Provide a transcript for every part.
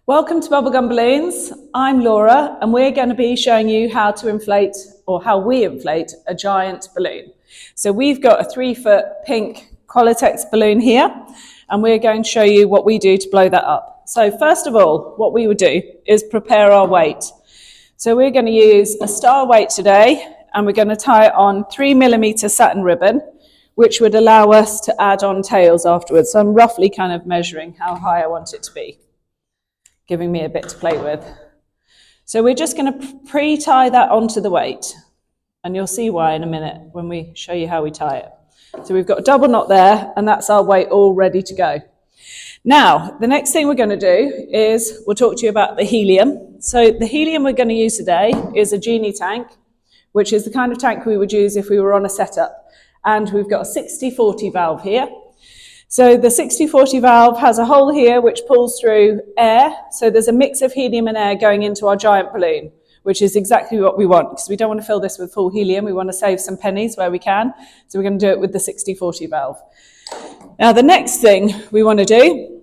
Welcome to Bubblegum Balloons. I'm Laura and we're going to be showing you how to inflate or how we inflate a giant balloon. So we've got a 3-foot pink Qualitex balloon here and we're going to show you what we do to blow that up. So first of all, what we would do is prepare our weight. So we're going to use a star weight today and we're going to tie it on 3mm satin ribbon, which would allow us to add on tails afterwards. So I'm roughly kind of measuring how high I want it to be, giving me a bit to play with. So we're just going to pre-tie that onto the weight, and you'll see why in a minute when we show you how we tie it. So we've got a double knot there, and that's our weight all ready to go. Now, the next thing we're going to do is we'll talk to you about the helium. So the helium we're going to use today is a genie tank, which is the kind of tank we would use if we were on a setup. And we've got a 60-40 valve here. So the 60-40 valve has a hole here which pulls through air. So there's a mix of helium and air going into our giant balloon, which is exactly what we want because we don't want to fill this with full helium. We want to save some pennies where we can. So we're going to do it with the 60-40 valve. Now the next thing we want to do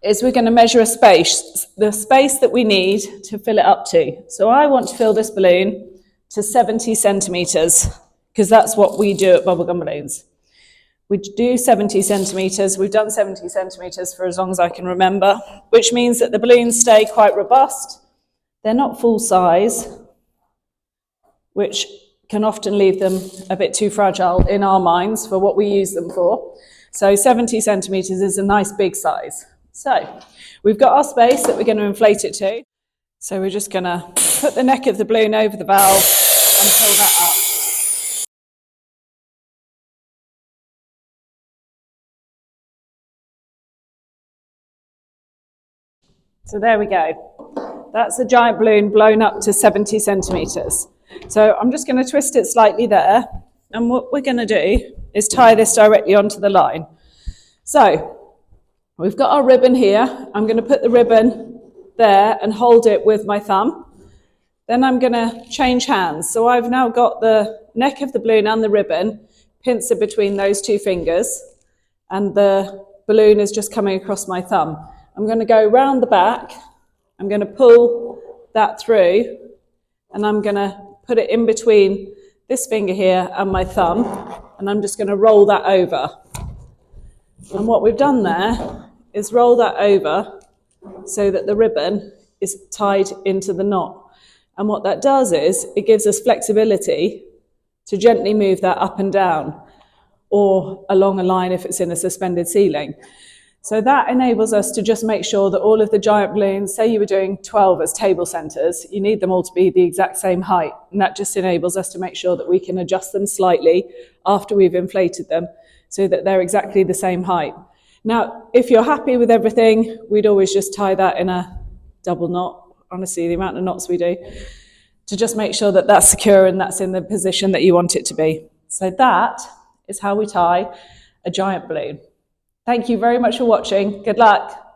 is we're going to measure a space, the space that we need to fill it up to. So I want to fill this balloon to 70 centimetres because that's what we do at Bubblegum Balloons. We do 70 centimetres. We've done 70 centimetres for as long as I can remember, which means that the balloons stay quite robust. They're not full size, which can often leave them a bit too fragile in our minds for what we use them for. So 70 centimetres is a nice big size. So we've got our space that we're going to inflate it to. So we're just going to put the neck of the balloon over the valve and pull that up. So there we go. That's a giant balloon blown up to 70 centimetres. So I'm just going to twist it slightly there. And what we're going to do is tie this directly onto the line. So we've got our ribbon here. I'm going to put the ribbon there and hold it with my thumb. Then I'm going to change hands. So I've now got the neck of the balloon and the ribbon pincer between those two fingers. And the balloon is just coming across my thumb. I'm going to go round the back, I'm going to pull that through, and I'm going to put it in between this finger here and my thumb, and I'm just going to roll that over. And what we've done there is roll that over so that the ribbon is tied into the knot. And what that does is it gives us flexibility to gently move that up and down, or along a line if it's in a suspended ceiling. So that enables us to just make sure that all of the giant balloons, say you were doing 12 as table centres, you need them all to be the exact same height. And that just enables us to make sure that we can adjust them slightly after we've inflated them so that they're exactly the same height. Now, if you're happy with everything, we'd always just tie that in a double knot. Honestly, the amount of knots we do to just make sure that that's secure and that's in the position that you want it to be. So that is how we tie a giant balloon. Thank you very much for watching. Good luck.